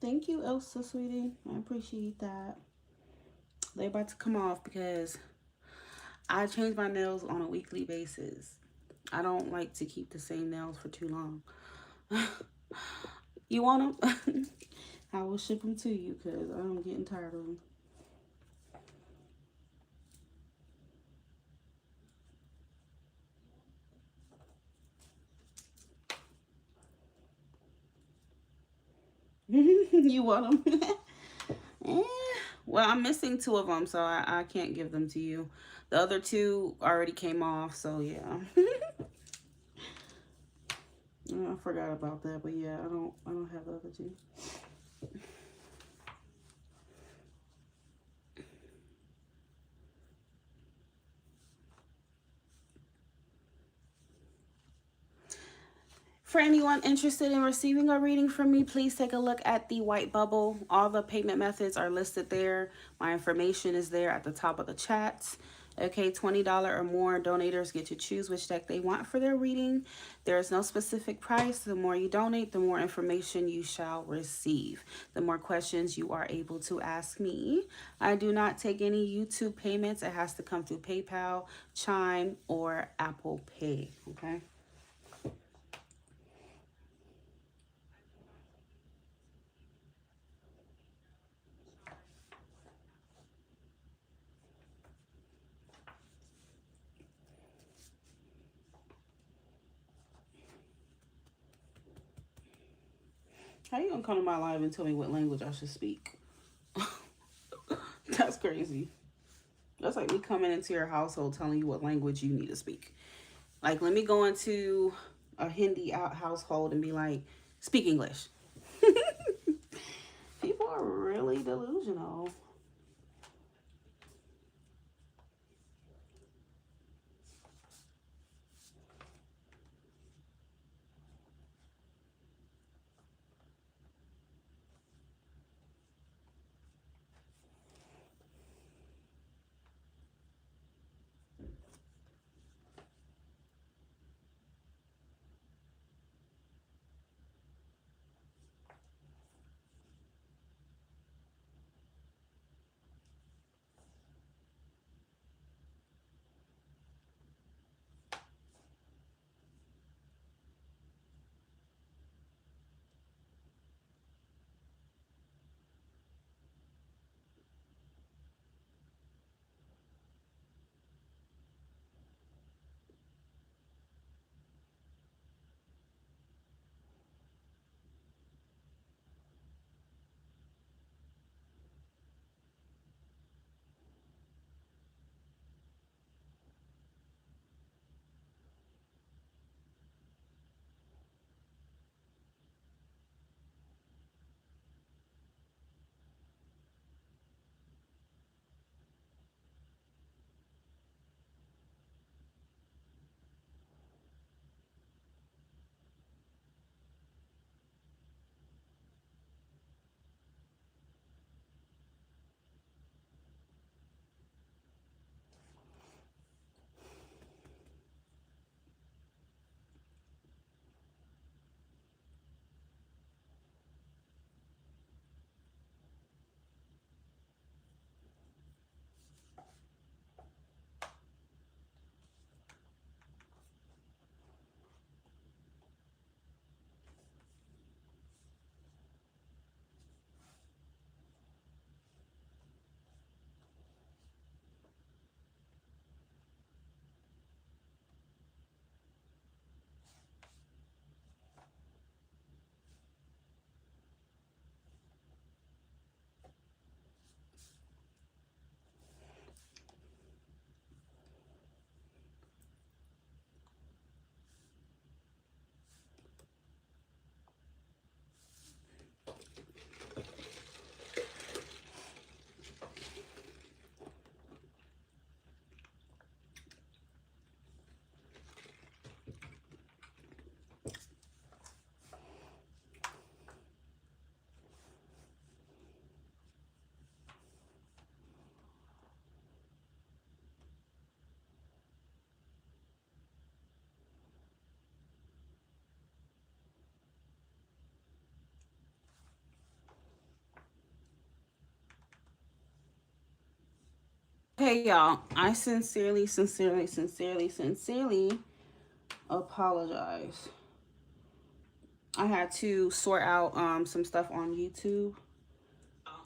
Thank you, Elsa, sweetie. I appreciate that. They about to come off because I change my nails on a weekly basis. I don't like to keep the same nails for too long. You want them? I will ship them to you because I'm getting tired of them. You want them? Eh, well, I'm missing two of them, so I can't give them to you. The other two already came off, so yeah. I forgot about that, but yeah, I don't have the other two. For anyone interested in receiving a reading from me, please take a look at the white bubble. All the payment methods are listed there. My information is there at the top of the chat. Okay, $20 or more donators get to choose which deck they want for their reading. There is no specific price. The more you donate, the more information you shall receive. The more questions you are able to ask me. I do not take any YouTube payments. It has to come through PayPal, Chime, or Apple Pay. Okay. How you gonna come to my live and tell me what language I should speak? That's crazy. That's like me coming into your household telling you what language you need to speak. Like, let me go into a Hindi household and be like, speak English. People are really delusional. Hey y'all, I sincerely apologize. I had to sort out some stuff on YouTube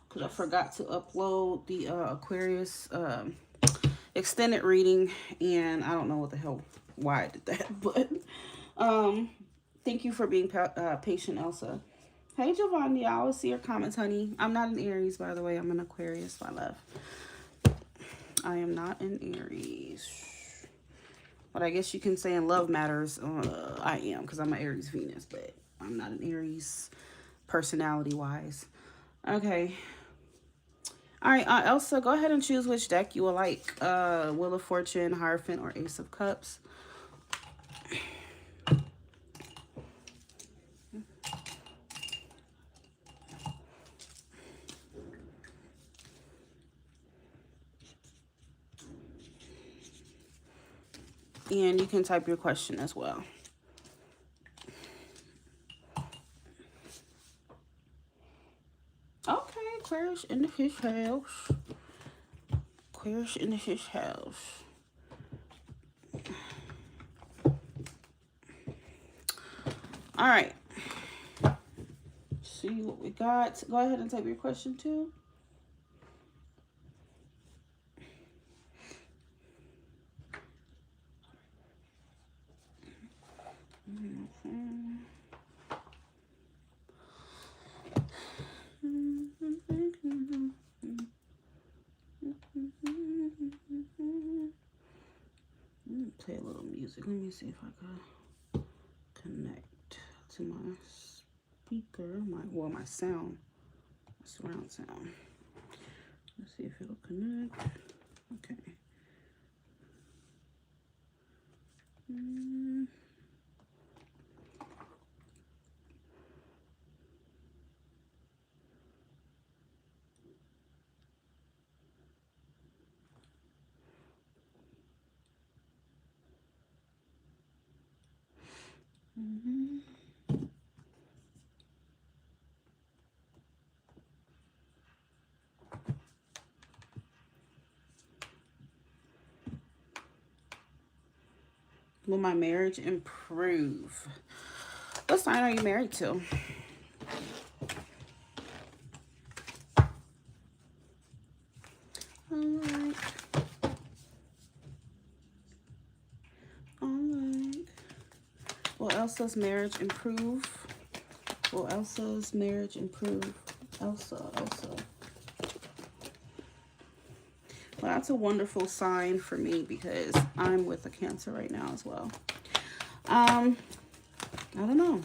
because I forgot to upload the Aquarius extended reading, and I don't know what the hell why I did that, but thank you for being patient, Elsa. Hey Giovanni, I always see your comments, honey. I'm not an Aries, by the way. I'm an Aquarius, my love. I am not an Aries. But I guess you can say in love matters, I am, because I'm an Aries Venus, but I'm not an Aries personality-wise. Okay. All right, Elsa, go ahead and choose which deck you will like. Wheel of Fortune, Hierophant, or Ace of Cups. And you can type your question as well. Okay, Aquarius in the fish house. Aquarius in the fish house. All right. See what we got. Go ahead and type your question too. Play a little music. Let me see if I can connect to my speaker, my sound, surround sound. Let's see if it'll connect. Okay. Will my marriage improve? What sign are you married to? Alright. Will Elsa's marriage improve? Will Elsa's marriage improve? Elsa. Well, that's a wonderful sign for me because I'm with a Cancer right now as well. I don't know.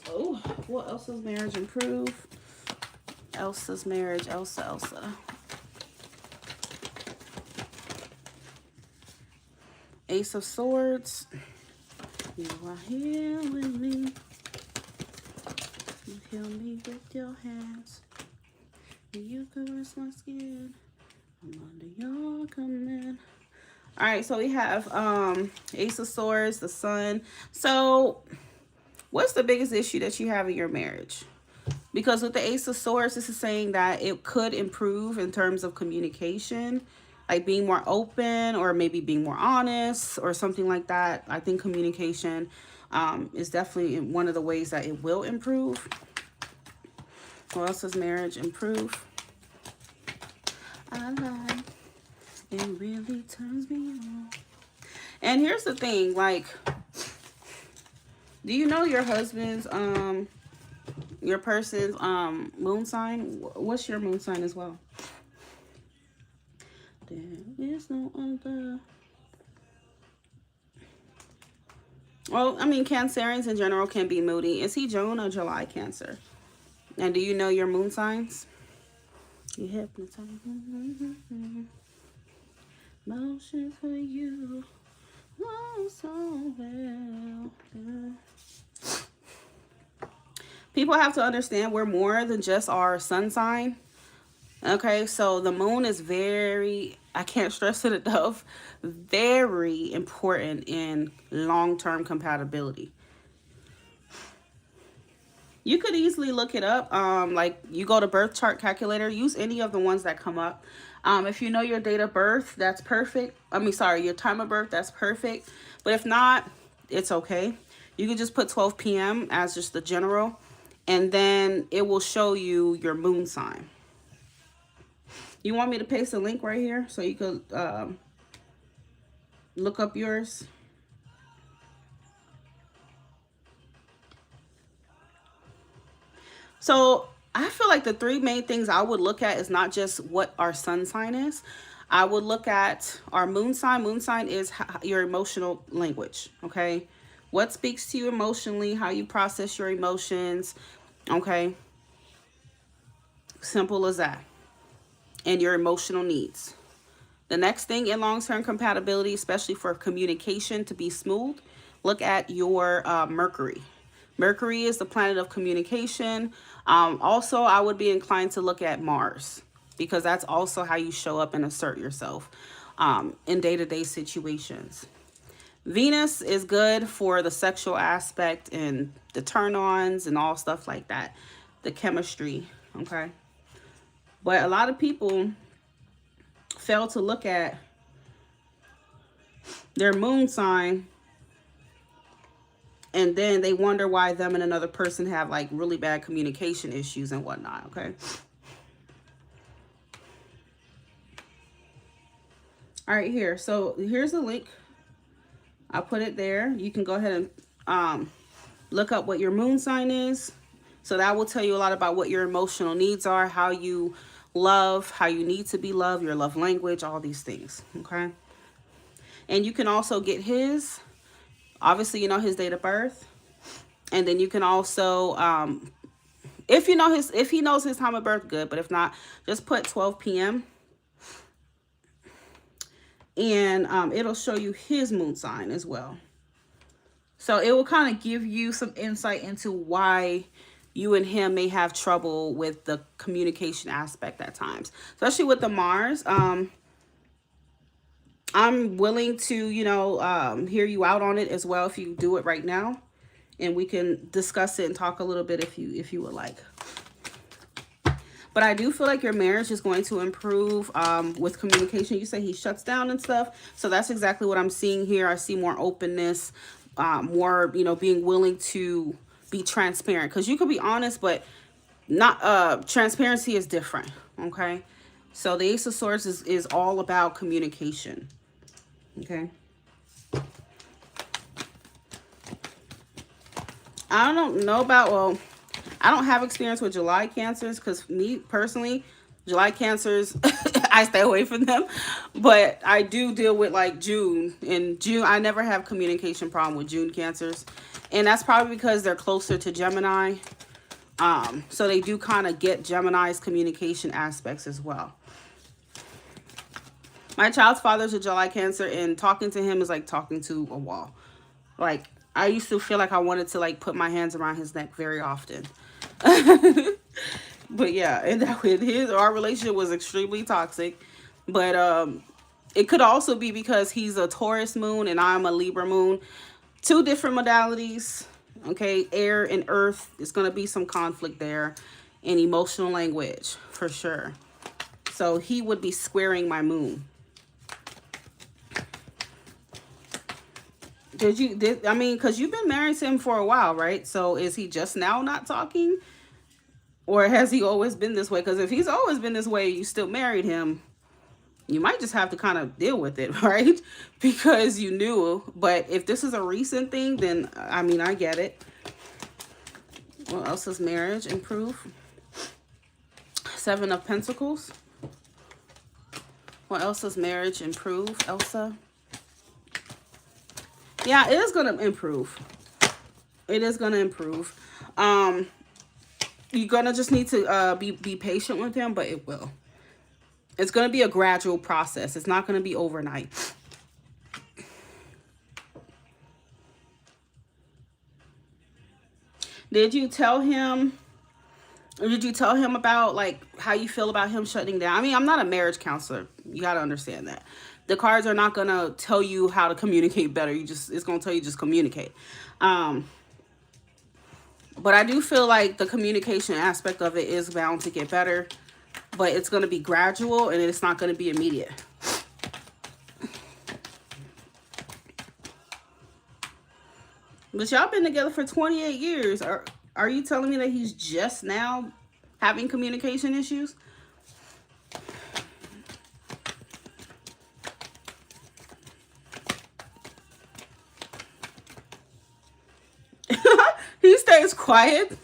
Oh, will Elsa's marriage improve? Elsa's marriage, Elsa. Ace of Swords. You are here with me. You heal me with your hands. You caress my skin. I'm under your command. All right, so we have Ace of Swords, the Sun. So what's the biggest issue that you have in your marriage? Because with the Ace of Swords, this is saying that it could improve in terms of communication, like being more open or maybe being more honest or something like that. I think communication is definitely one of the ways that it will improve. What else does marriage improve? I like it really turns me on. And here's the thing, like, do you know your husband's your person's moon sign? What's your moon sign as well? There is no other. Well, I mean, Cancerians in general can be moody. Is he June or July Cancer? And do you know your moon signs? You hypnotize. Motion for you. Oh, so well. People have to understand we're more than just our sun sign. Okay, so the moon is very, I can't stress it enough, very important in long-term compatibility. You could easily look it up. Like you go to birth chart calculator, use any of the ones that come up. If you know your date of birth, that's perfect. I mean, sorry, your time of birth, that's perfect. But if not, it's okay. You can just put 12 p.m. as just the general, and then it will show you your moon sign. You want me to paste a link right here so you could look up yours? So I feel like the three main things I would look at is not just what our sun sign is. I would look at our moon sign. Moon sign is your emotional language, okay? What speaks to you emotionally, how you process your emotions, okay? Simple as that. And your emotional needs. The next thing in long-term compatibility, especially for communication to be smooth, look at your Mercury. Mercury is the planet of communication. Also, I would be inclined to look at Mars because that's also how you show up and assert yourself in day-to-day situations. Venus is good for the sexual aspect and the turn-ons and all stuff like that. The chemistry, okay? But a lot of people fail to look at their moon sign, and then they wonder why them and another person have like really bad communication issues and whatnot, okay? All right, here. So here's the link. I'll put it there. You can go ahead and look up what your moon sign is. So that will tell you a lot about what your emotional needs are, how you love, how you need to be loved, your love language, all these things, okay? And you can also get his, obviously, you know, his date of birth. And then you can also, if he knows his time of birth, good. But if not, just put 12 p.m. And it'll show you his moon sign as well. So it will kind of give you some insight into why you and him may have trouble with the communication aspect at times, especially with the Mars. I'm willing to, you know, hear you out on it as well if you do it right now, and we can discuss it and talk a little bit if you would like. But I do feel like your marriage is going to improve with communication. You say he shuts down and stuff, so that's exactly what I'm seeing here. I see more openness, more, you know, being willing to be transparent, because you could be honest, but not transparency is different, okay? So the Ace of Swords is all about communication, okay? I don't know about, well, I don't have experience with July Cancers, because me personally, July Cancers, I stay away from them. But I do deal with like June. In June, I never have communication problem with June Cancers. And that's probably because they're closer to Gemini. So they do kind of get Gemini's communication aspects as well. My child's father's a July Cancer, and talking to him is like talking to a wall. Like, I used to feel like I wanted to like put my hands around his neck very often. But yeah, and that with our relationship was extremely toxic. But it could also be because he's a Taurus moon and I'm a Libra moon. Two different modalities, okay? Air and earth. It's going to be some conflict there, and emotional language for sure. So he would be squaring my moon. I mean, because you've been married to him for a while, right? So is he just now not talking? Or has he always been this way? Because if he's always been this way, you still married him, you might just have to kind of deal with it, right? Because you knew. But if this is a recent thing, then, I mean, I get it. What else does marriage improve? Seven of Pentacles. What else does marriage improve, Elsa? Yeah, it is going to improve. It is going to improve. You're going to just need to be patient with him, but it will. It's going to be a gradual process. It's not going to be overnight. Did you tell him about like how you feel about him shutting down? I mean, I'm not a marriage counselor. You got to understand that. The cards are not going to tell you how to communicate better. It's going to tell you just communicate. But I do feel like the communication aspect of it is bound to get better. But it's going to be gradual and it's not going to be immediate. But y'all been together for 28 years. Are you telling me that he's just now having communication issues? He stays quiet.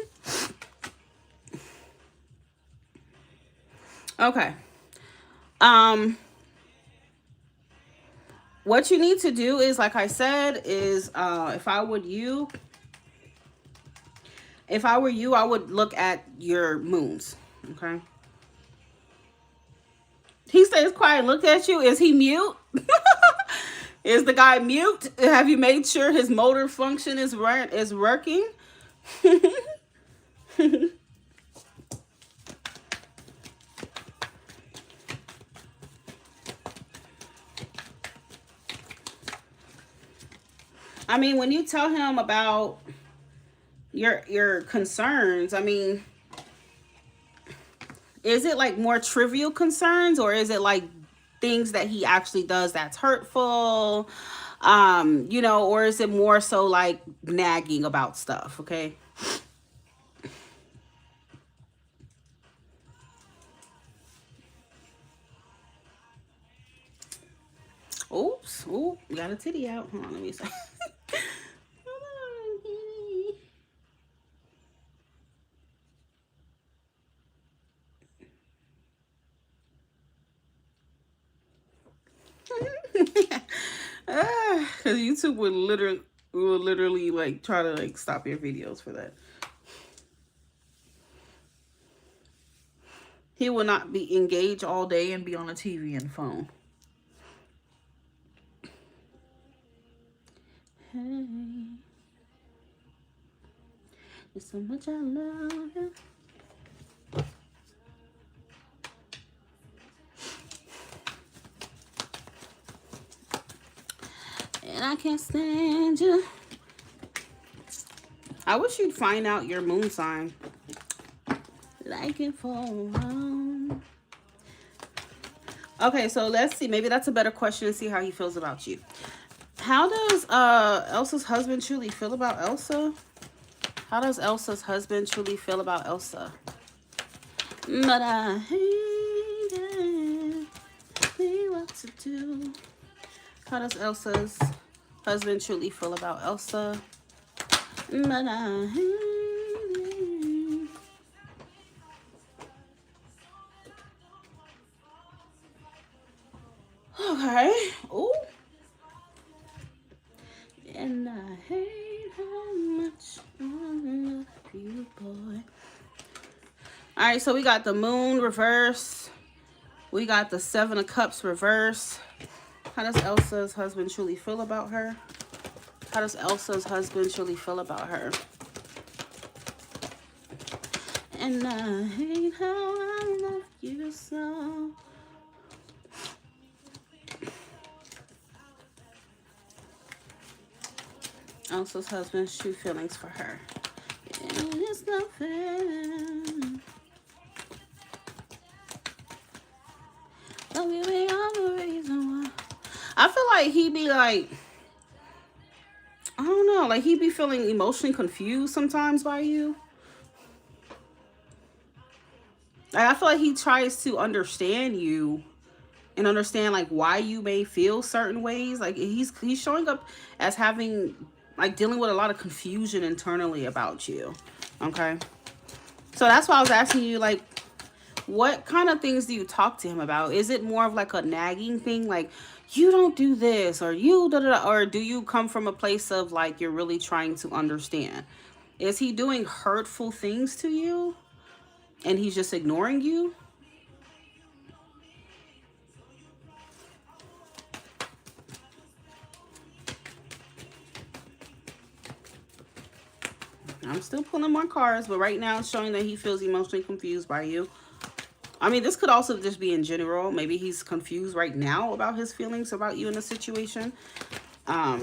Okay. What you need to do is, like I said, is if I were you, I would look at your moons. Okay. He stays quiet. Look at you. Is he mute? Is the guy mute? Have you made sure his motor function is working? I mean, when you tell him about your concerns, I mean, is it like more trivial concerns, or is it like things that he actually does that's hurtful? You know, or is it more so like nagging about stuff? Okay. Oops. Ooh, got a titty out. Hold on, let me see. Because YouTube would literally like try to like stop your videos for that. He will not be engaged all day and be on a TV and phone. Hey, there's so much I love you. And I can't stand you. I wish you'd find out your moon sign. Like it for a while. Okay, so let's see. Maybe that's a better question to see how he feels about you. How does Elsa's husband truly feel about Elsa? How does Elsa's husband truly feel about Elsa? But I hate it. See what to do. How does Elsa's husband truly feel about Elsa? But I hate it. Okay. Ooh. And I hate how much I love you, boy. All right, so we got the moon reverse. We got the 7 of Cups reverse. How does Elsa's husband truly feel about her? How does Elsa's husband truly feel about her? And I hate how I love you so. Elsa's husband's true feelings for her. And it's not fair. But we be all the reason why. I feel like he be like, I don't know, like he be feeling emotionally confused sometimes by you. Like I feel like he tries to understand you and understand like why you may feel certain ways. Like he's showing up as having like dealing with a lot of confusion internally about you. Okay. So that's why I was asking you, like, what kind of things do you talk to him about? Is it more of like a nagging thing, like you don't do this, or you da da da, or do you come from a place of like you're really trying to understand? Is he doing hurtful things to you and he's just ignoring you? I'm still pulling more cards, but right now it's showing that he feels emotionally confused by you. I mean, this could also just be in general. Maybe he's confused right now about his feelings about you in the situation. How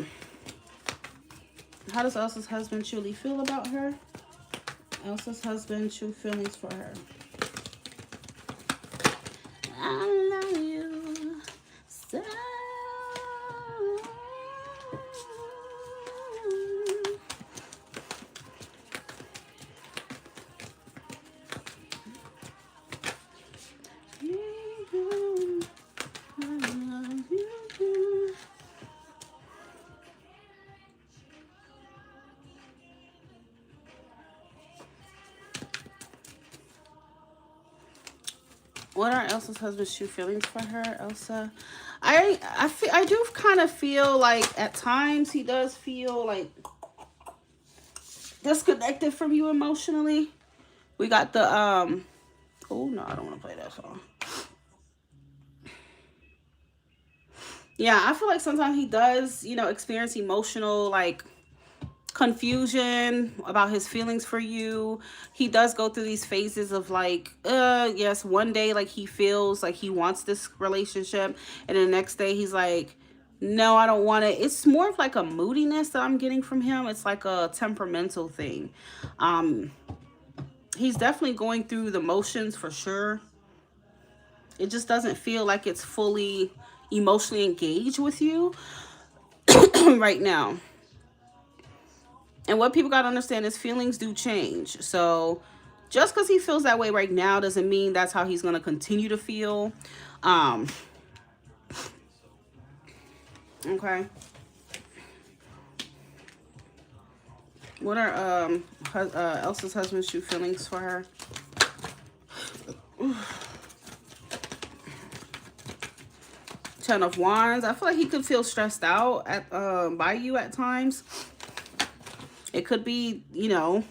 does Elsa's husband truly feel about her? Elsa's husband, true feelings for her. I love you so. What are Elsa's husband's true feelings for her, Elsa? I do kind of feel like at times he does feel like disconnected from you emotionally. We got the oh no, I don't want to play that song. Yeah, I feel like sometimes he does, you know, experience emotional like confusion about his feelings for you. He does go through these phases of like, yes, one day like he feels like he wants this relationship, and the next day he's like, no, I don't want it. It's more of like a moodiness that I'm getting from him. It's like a temperamental thing. He's definitely going through the motions for sure. It just doesn't feel like it's fully emotionally engaged with you right now. And what people got to understand is feelings do change. So just because he feels that way right now doesn't mean that's how he's going to continue to feel. Okay. What are Elsa's husband's true feelings for her? Ten of Wands. I feel like he could feel stressed out at by you at times. It could be, you know,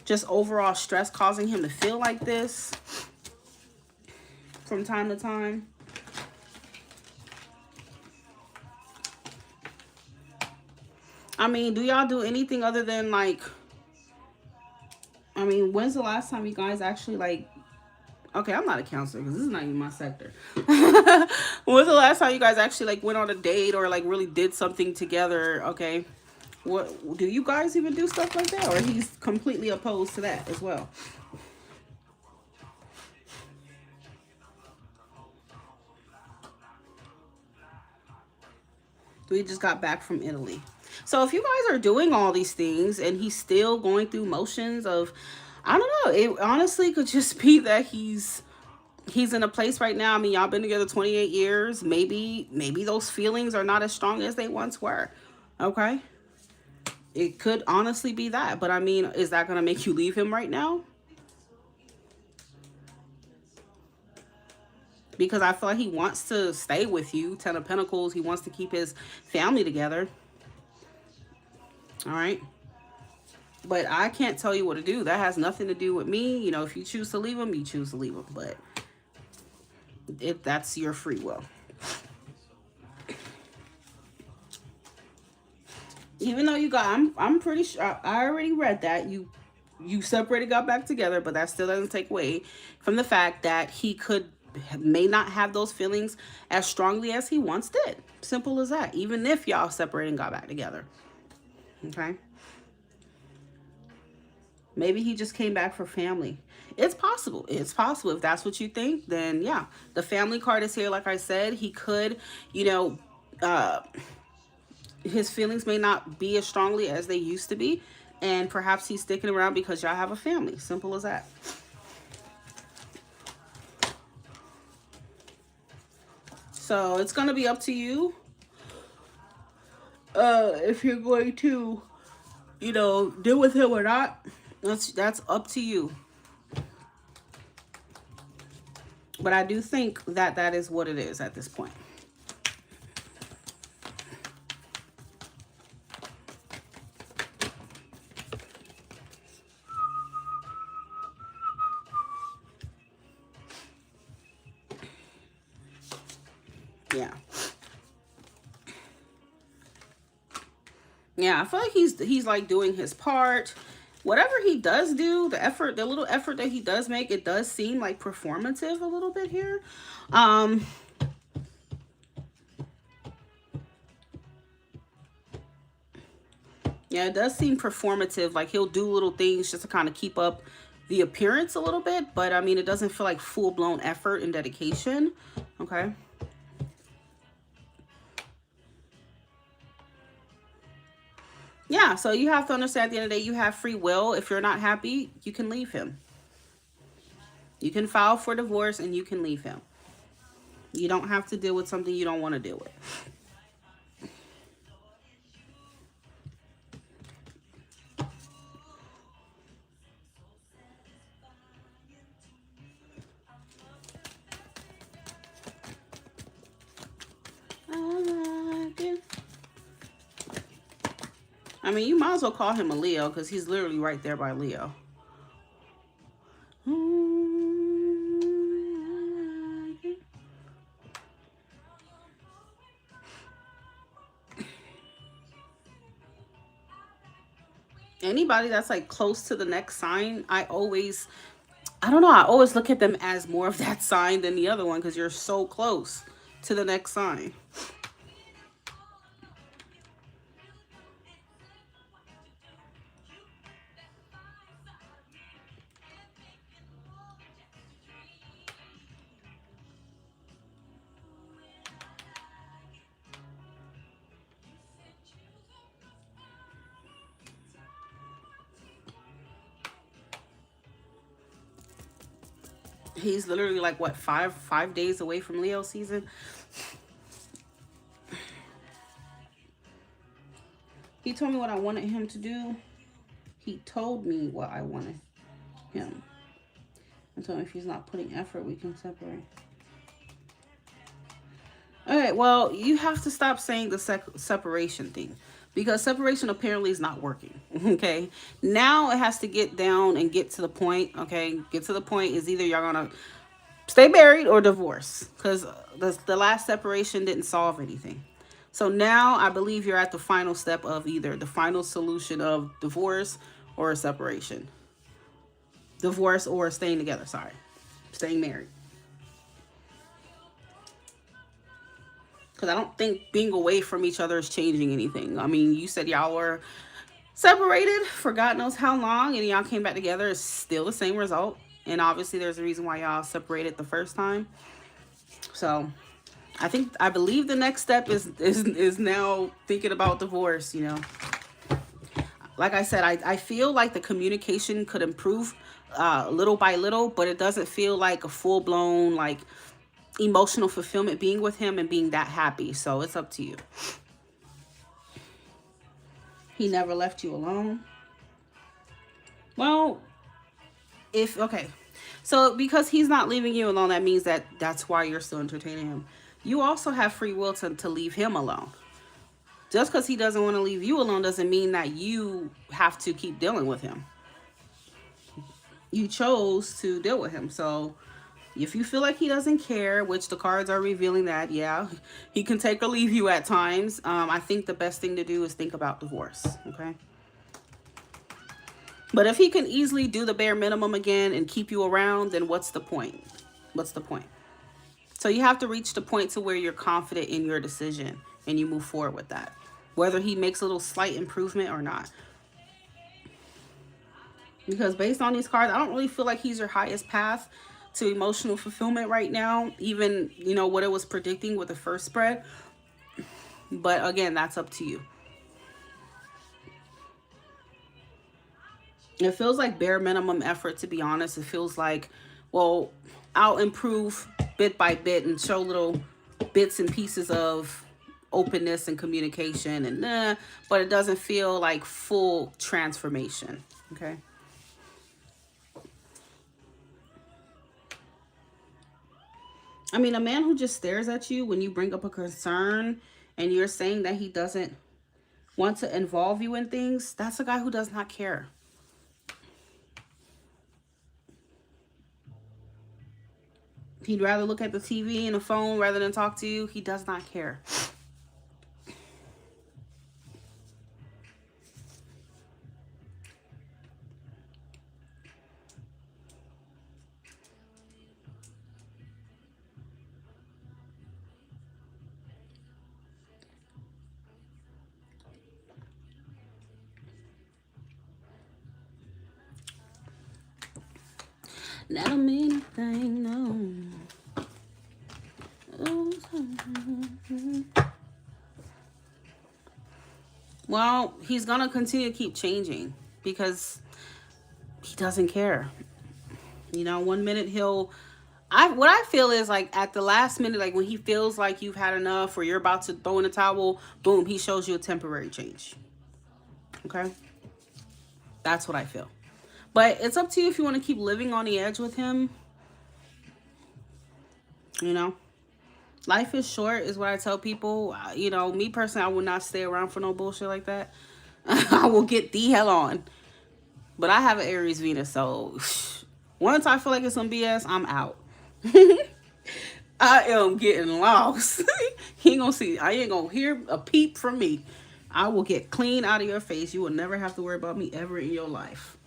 just overall stress causing him to feel like this from time to time. I mean, do y'all do anything other than like, I mean, when's the last time you guys actually like, okay, I'm not a counselor because this is not even my sector. When's the last time you guys actually like went on a date or like really did something together? Okay. What do you guys even do stuff like that, or he's completely opposed to that as well? We just got back from Italy. So if you guys are doing all these things and he's still going through motions of, I don't know, it honestly could just be that he's in a place right now. I mean, y'all been together 28 years. Maybe those feelings are not as strong as they once were. Okay. It could honestly be that. But I mean, is that going to make you leave him right now? Because I feel like he wants to stay with you. Ten of Pentacles. He wants to keep his family together. All right. But I can't tell you what to do. That has nothing to do with me. You know, if you choose to leave him, you choose to leave him. But that's your free will. Even though you got, I'm pretty sure, I already read that. You separated, got back together, but that still doesn't take away from the fact that he may not have those feelings as strongly as he once did. Simple as that. Even if y'all separated and got back together. Okay. Maybe he just came back for family. It's possible. It's possible. If that's what you think, then yeah. The family card is here. Like I said, he could, you know, his feelings may not be as strongly as they used to be. And perhaps he's sticking around because y'all have a family. Simple as that. So it's going to be up to you. If you're going to, you know, deal with him or not. That's up to you. But I do think that that is what it is at this point. Yeah. Yeah, I feel like he's like doing his part. Whatever he does do, the little effort that he does make, it does seem like performative a little bit here. Yeah, it does seem performative. Like he'll do little things just to kind of keep up the appearance a little bit. But I mean, it doesn't feel like full-blown effort and dedication. Okay. Yeah, so you have to understand at the end of the day, you have free will. If you're not happy, you can leave him. You can file for divorce and you can leave him. You don't have to deal with something you don't want to deal with. I mean, you might as well call him a Leo because he's literally right there by Leo. Anybody that's like close to the next sign, I don't know, I always look at them as more of that sign than the other one because you're so close to the next sign. He's literally like what, five days away from Leo season. He told me what I wanted him to do. He told me what I wanted him. I told him if he's not putting effort, we can separate. Okay, well, you have to stop saying the separation thing because separation apparently is not working. Okay, now it has to get down and get to the point. Okay, get to the point is either y'all gonna stay married or divorce because the last separation didn't solve anything. So now I believe you're at the final step of either the final solution of divorce or a separation. Divorce or staying together, sorry. Staying married. Because I don't think being away from each other is changing anything. I mean, you said y'all were separated for God knows how long and y'all came back together. It's still the same result. And obviously there's a reason why y'all separated the first time. So I believe the next step is now thinking about divorce, you know. Like I said, I feel like the communication could improve little by little, but it doesn't feel like a full-blown like emotional fulfillment being with him and being that happy. So it's up to you. He never left you alone. Well, okay. So because he's not leaving you alone, that means that's why you're still entertaining him. You also have free will to leave him alone. Just because he doesn't want to leave you alone doesn't mean that you have to keep dealing with him. You chose to deal with him. So if you feel like he doesn't care, which the cards are revealing that, yeah, he can take or leave you at times. I think the best thing to do is think about divorce, okay? But if he can easily do the bare minimum again and keep you around, then what's the point? What's the point? So you have to reach the point to where you're confident in your decision and you move forward with that, whether he makes a little slight improvement or not. Because based on these cards, I don't really feel like he's your highest path to emotional fulfillment right now, even, you know, what it was predicting with the first spread. But again, that's up to you. It feels like bare minimum effort, to be honest. It feels like, well, I'll improve bit by bit and show little bits and pieces of openness and communication and but it doesn't feel like full transformation, okay? I mean, a man who just stares at you when you bring up a concern and you're saying that he doesn't want to involve you in things, that's a guy who does not care. He'd rather look at the TV and the phone rather than talk to you. He does not care. That don't mean anything, no. Well, he's gonna continue to keep changing because he doesn't care. You know, one minute what I feel is like at the last minute, like when he feels like you've had enough or you're about to throw in the towel, boom, he shows you a temporary change. Okay? That's what I feel. But it's up to you if you want to keep living on the edge with him. You know? Life is short is what I tell people. You know, me personally, I will not stay around for no bullshit like that. I will get the hell on. But I have an Aries Venus, so once I feel like it's some BS, I'm out. I am getting lost. He ain't gonna see. I ain't gonna hear a peep from me. I will get clean out of your face. You will never have to worry about me ever in your life.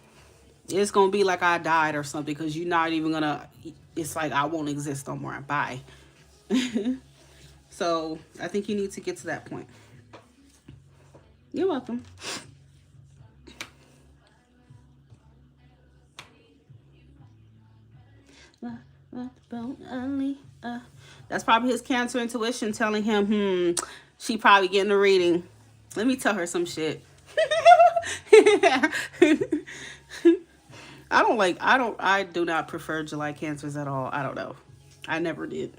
It's gonna be like I died or something because you're not even gonna. It's like I won't exist no more. Bye. So I think you need to get to that point. You're welcome. That's probably his Cancer intuition telling him, she probably getting a reading. Let me tell her some shit. I do not prefer July Cancers at all. I don't know. I never did.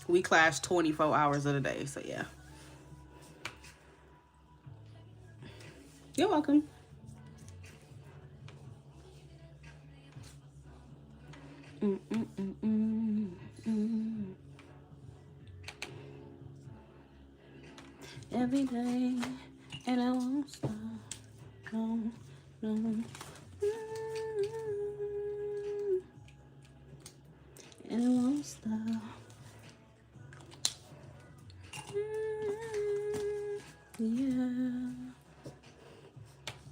We clash 24 hours of the day, so yeah. You're welcome. Every day, and I won't stop. No, no. And I won't stop. Yeah.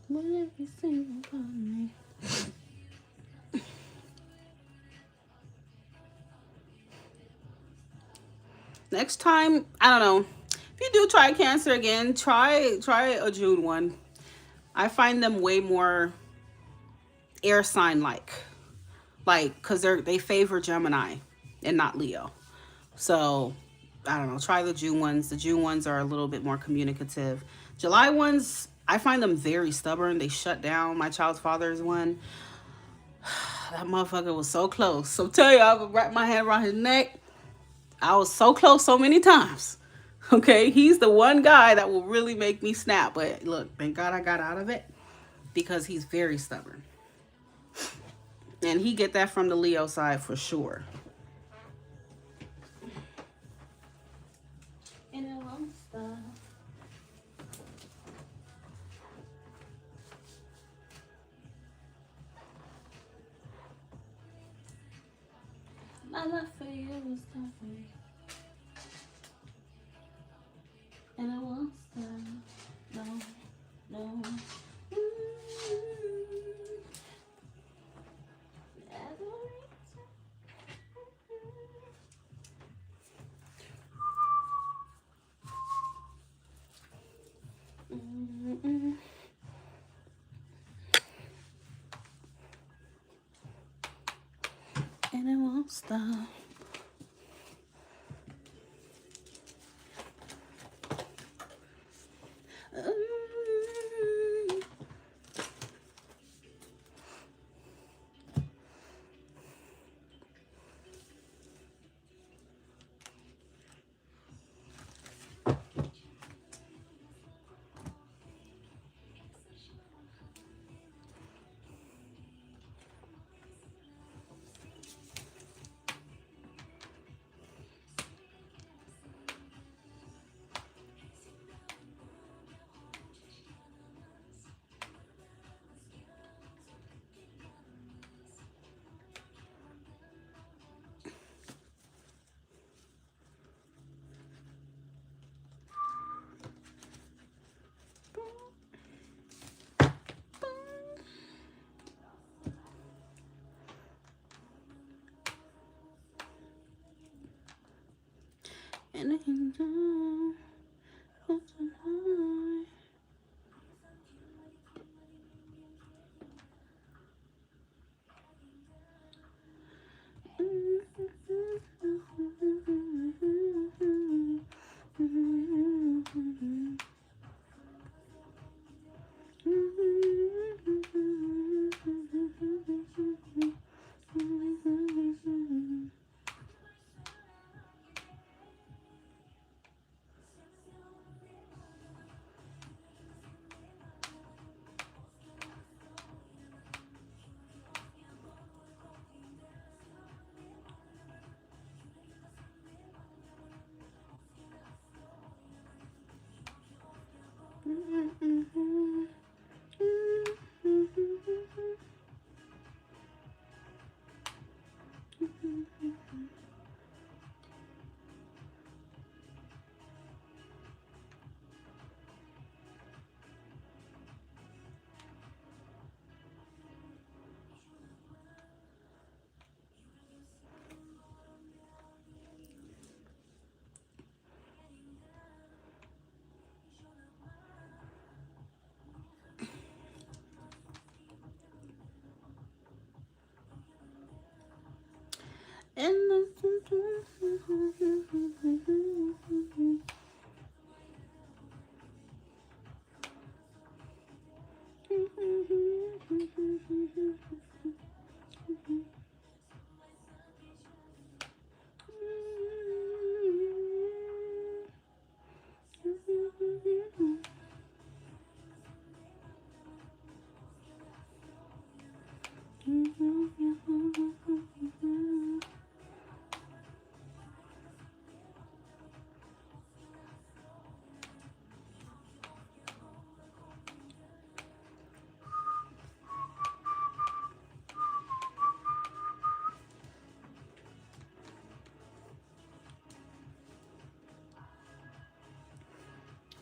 With every single part of me. Next time, I don't know. If you do try Cancer again, try a June one. I find them way more air sign like because they favor Gemini and not Leo. So I don't know. Try the June ones. The June ones are a little bit more communicative. July ones, I find them very stubborn. They shut down. My child's father's one. That motherfucker was so close. So tell you, I would wrap my hand around his neck. I was so close so many times. Okay, he's the one guy that will really make me snap. But look, thank God I got out of it because he's very stubborn. And he get that from the Leo side for sure. And it won't stop. My love for you is nothing. And I won't stop. No, no. And it won't stop. And it can do tonight.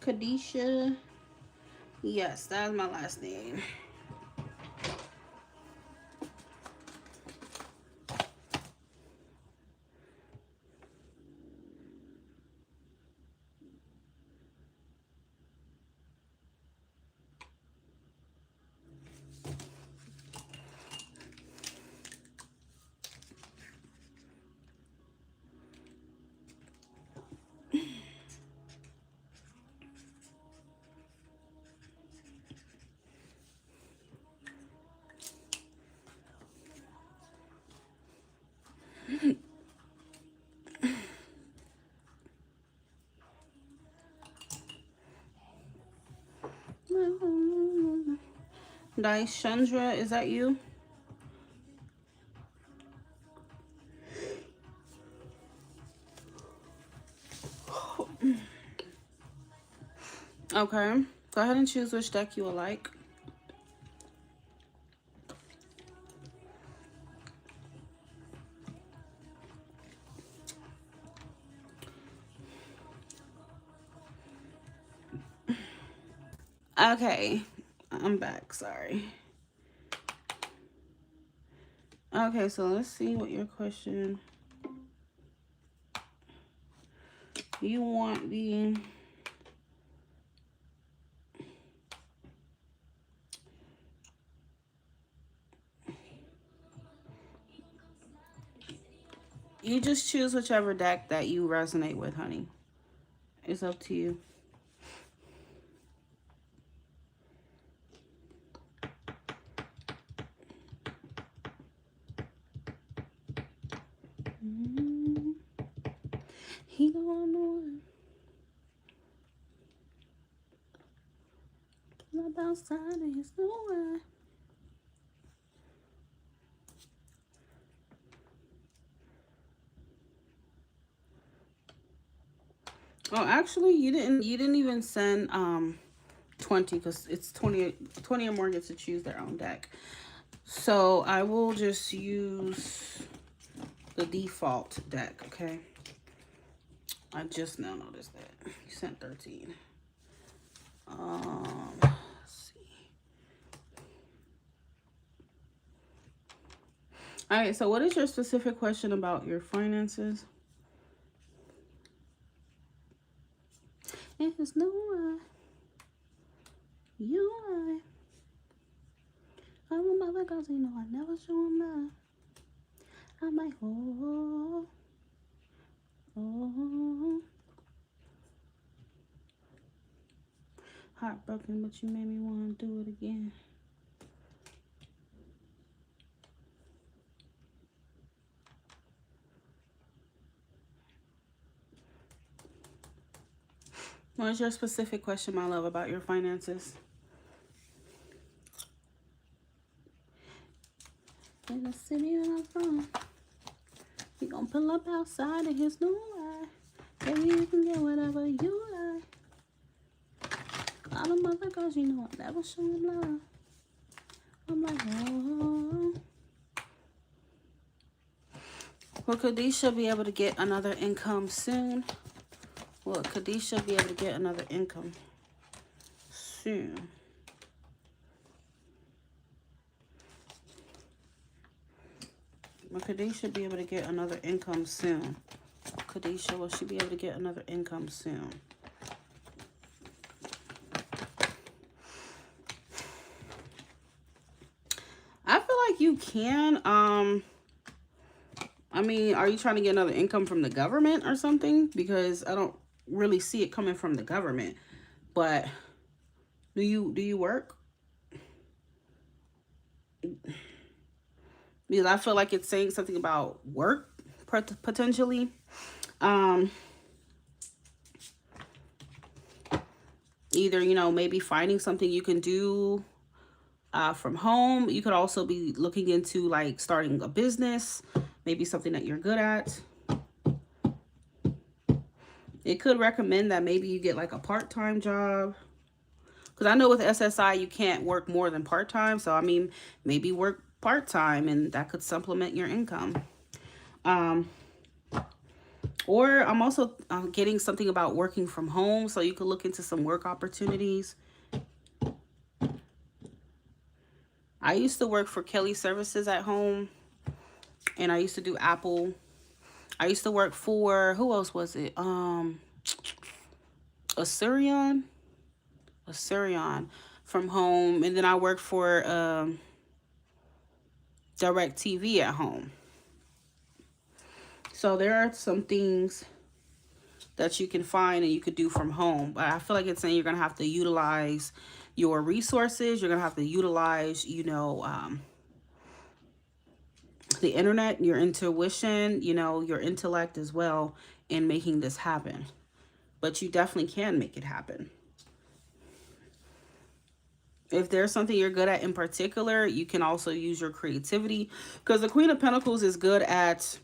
Khadisha. Yes, that's my last name. Daishandra, is that you? Okay. Go ahead and choose which deck you would like. Okay. I'm back. Sorry. Okay, so let's see what your question. You want the... You just choose whichever deck that you resonate with, honey. It's up to you. He don't know what outside of his door. Oh, actually, you didn't even send 20 because it's 20 or more gets to choose their own deck. So I will just use the default deck, okay? I just now noticed that you sent 13. Let's see. All right, so what is your specific question about your finances? It is no you lie. I'm a mother cause you know I never show him love. I'm like, oh. Heartbroken, but you made me want to do it again. What is your specific question, my love, about your finances? In the city that I'm from, he gonna pull up outside of his new life. Baby, you can get whatever you like. All the mother girls, you know I never show him love. I'm like, oh. Will Khadisha be able to get another income soon? Will Khadisha be able to get another income soon? Will Khadisha be able to get another income soon? Khadisha, will she be able to get another income soon? I feel like you can. I mean, are you trying to get another income from the government or something? Because I don't really see it coming from the government. But do you work? Because I feel like it's saying something about work potentially. Either, you know, maybe finding something you can do from home. You could also be looking into like starting a business, maybe something that you're good at. It could recommend that maybe you get like a part-time job. Because I know with SSI, you can't work more than part-time. So, I mean, maybe work part-time and that could supplement your income. Or I'm also getting something about working from home, so you could look into some work opportunities. I used to work for Kelly Services at home, and I used to do Apple. I used to work for, who else was it? Assyrian from home, and then I worked for Direct TV at home. So there are some things that you can find and you could do from home, but I feel like it's saying you're gonna have to utilize your resources. You're gonna have to utilize, the internet, your intuition, your intellect as well in making this happen. But you definitely can make it happen. If there's something you're good at in particular, you can also use your creativity, because the Queen of Pentacles is good at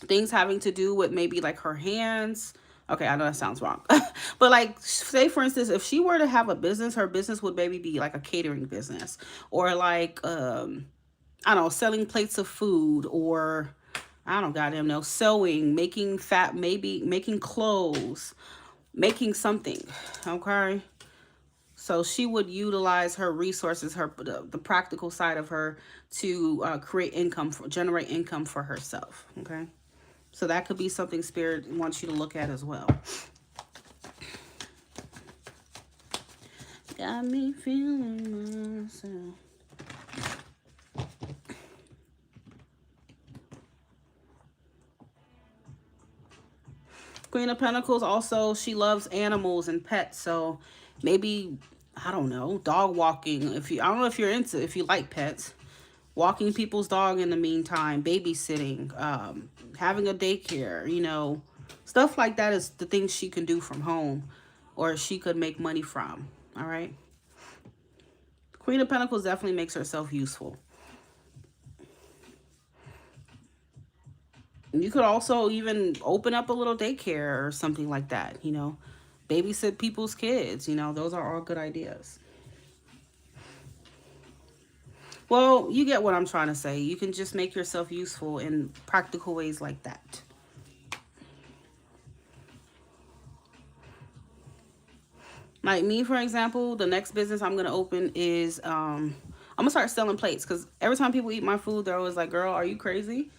things having to do with maybe like her hands. Okay, I know that sounds wrong. But like, say for instance, if she were to have a business, her business would maybe be like a catering business, or like, I don't know, selling plates of food, or I don't goddamn know, sewing, making maybe making clothes, making something. Okay. So she would utilize her resources, the practical side of her, to create income, generate income for herself. Okay. So that could be something Spirit wants you to look at as well. Got me feeling myself. Queen of Pentacles also, she loves animals and pets. So maybe, I don't know, dog walking. I don't know if you like pets. Walking people's dog in the meantime, babysitting, having a daycare, stuff like that is the things she can do from home, or she could make money from. All right. Queen of Pentacles definitely makes herself useful. You could also even open up a little daycare or something like that, babysit people's kids, those are all good ideas. Well, you get what I'm trying to say. You can just make yourself useful in practical ways like that. Like me, for example, the next business I'm going to open is, I'm going to start selling plates, because every time people eat my food, they're always like, girl, are you crazy?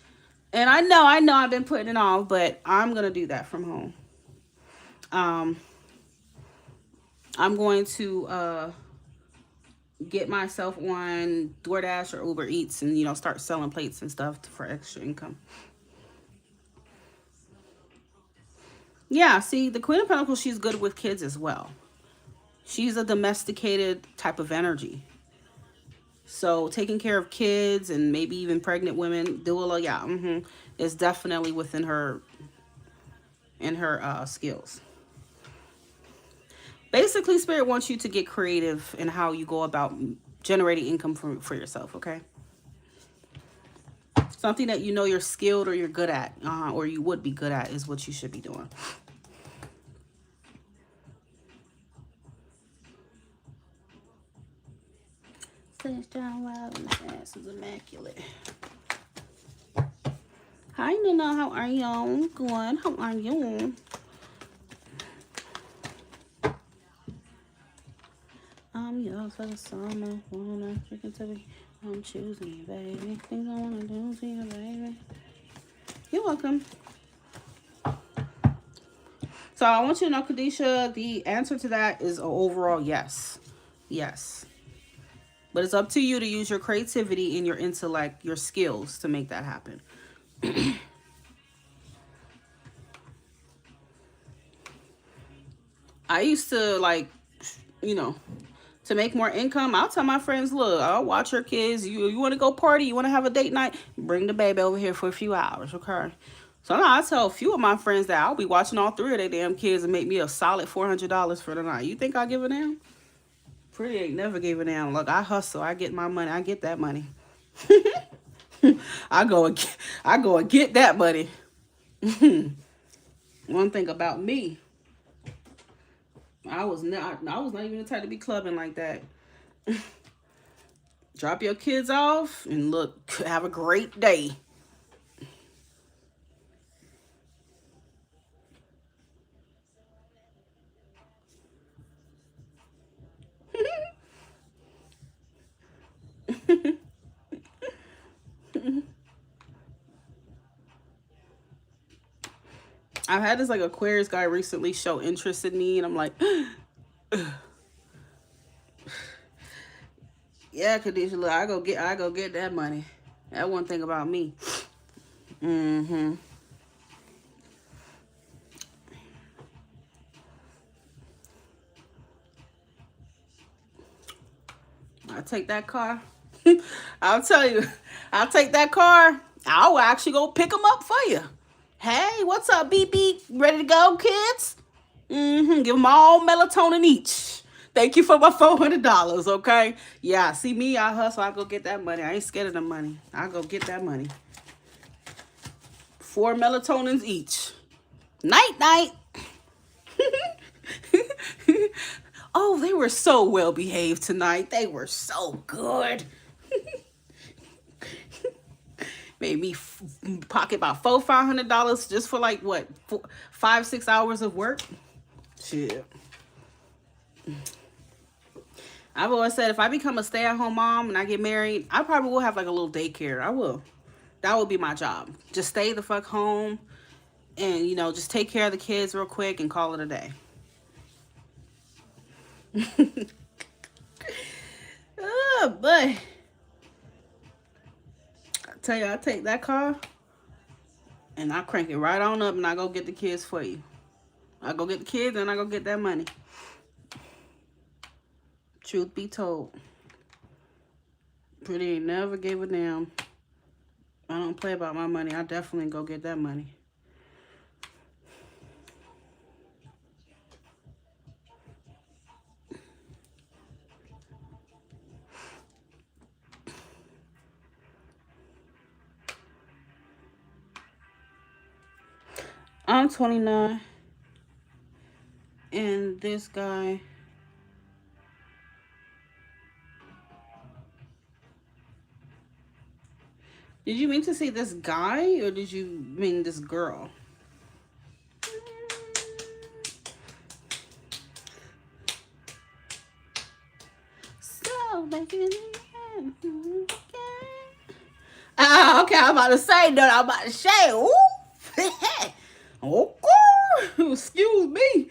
And I know I've been putting it off, but I'm going to do that from home. I'm going to get myself on DoorDash or Uber Eats and, start selling plates and stuff for extra income. Yeah, see, the Queen of Pentacles, she's good with kids as well. She's a domesticated type of energy. So taking care of kids and maybe even pregnant women, is definitely within her skills. Basically, Spirit wants you to get creative in how you go about generating income for yourself, okay? Something that you're skilled or you're good at, or you would be good at, is what you should be doing. John Wilder's ass is immaculate. Hi, Nina. How are you? Good. How are you? I'm yours for the summer. Wanna chicken to me? I'm choosing, baby. Things I wanna do to you, baby. You're welcome. So I want you to know, Kadisha, the answer to that is an overall yes. Yes. But it's up to you to use your creativity and your intellect, your skills to make that happen. I used to to make more income, I'll tell my friends, look, I'll watch your kids. You want to go party? You want to have a date night? Bring the baby over here for a few hours, okay? So now I tell a few of my friends that I'll be watching all 3 of their damn kids and make me a solid $400 for the night. You think I give a damn? Pretty ain't never gave a damn. Look, I hustle. I get my money. I get that money. I go and get that money. One thing about me, I was not even the type to be clubbing like that. Drop your kids off and look, have a great day. I've had this like Aquarius guy recently show interest in me, and I'm like, yeah, Khadijah, look, I go get that money. That one thing about me. Mm-hmm. I'll take that car. I'll tell you, I'll take that car. I'll actually go pick them up for you. Hey, what's up, beep beep? Ready to go, kids? Mm-hmm. Give them all melatonin each. Thank you for my $400, okay? Yeah, see me, I hustle. I go get that money. I ain't scared of the money. I go get that money. 4 melatonins each. Night, night. Oh, they were so well behaved tonight. They were so good. Made me pocket about $500 just for like what, 5-6 hours of work. Shit. I've always said if I become a stay-at-home mom and I get married, I probably will have like a little daycare. I will. That will be my job. Just stay the fuck home and, you know, just take care of the kids real quick and call it a day. Oh, boy. I tell you, I take that car and I crank it right on up and I go get the kids for you. I go get the kids and I go get that money. Truth be told, Pretty ain't never gave a damn. I don't play about my money. I definitely go get that money. I'm 29. And this guy... Did you mean to say this guy or did you mean this girl? So back in the end. Oh, okay. I'm about to say no. I'm about to say. Ooh. Okay. Excuse me.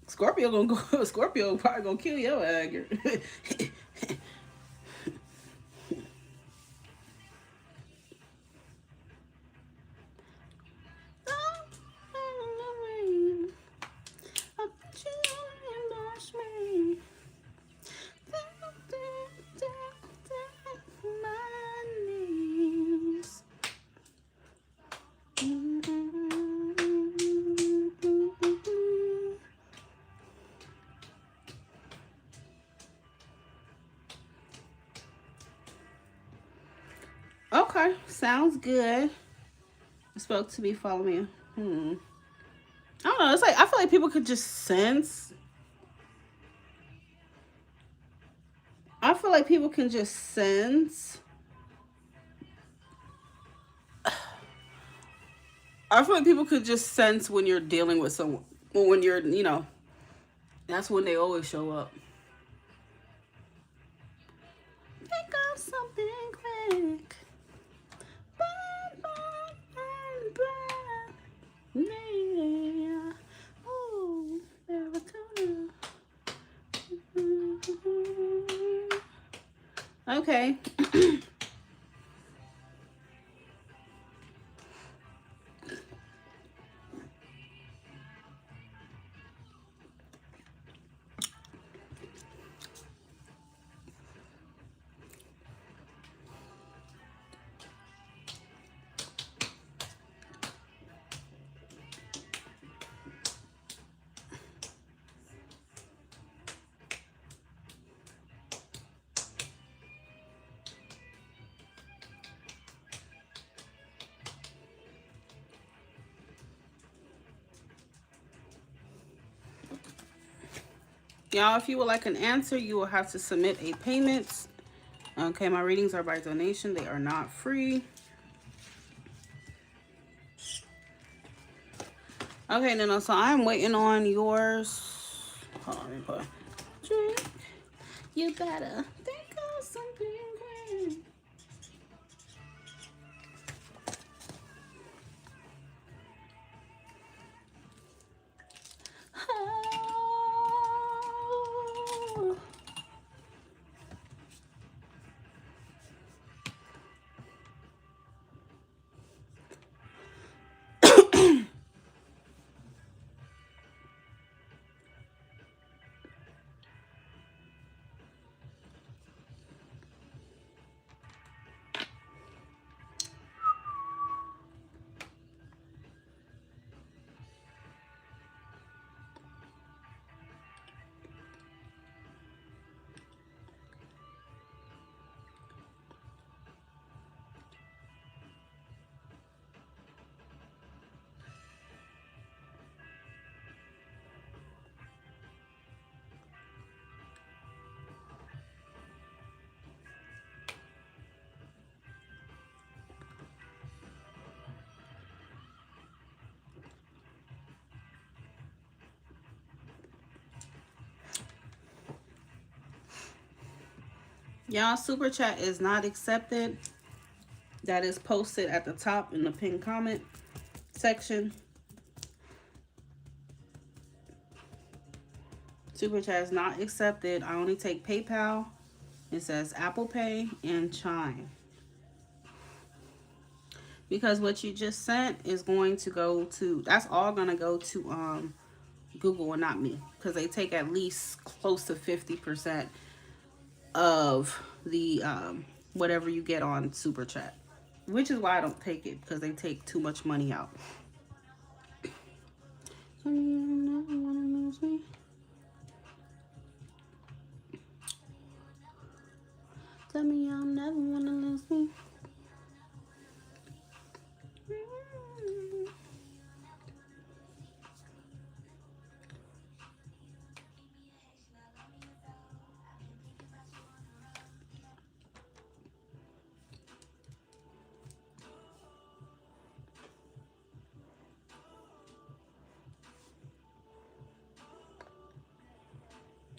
Scorpio gonna go. Scorpio probably gonna kill your ass. Okay, sounds good. You're supposed to be following me. I don't know. It's like I feel like people could just sense. I feel like people can just sense. I feel like people could just sense when you're dealing with someone. Well, when you're, you know, that's when they always show up. Think of something quick. Yeah. Oh, okay. Y'all, if you would like an answer, you will have to submit a payment. Okay, my readings are by donation. They are not free. Okay, no, so I'm waiting on yours. Hold on, drink. You better think of something Y'all, super chat is not accepted. That is posted at the top in the pinned comment section. Super chat is not accepted. I only take PayPal. It says Apple Pay and Chime. Because what you just sent is going to go to, that's all going to go to Google and not me. Because they take at least close to 50% of the whatever you get on super chat, which is why I don't take it, because they take too much money out. Tell me you'll never wanna lose me. Tell me you'll never wanna lose me.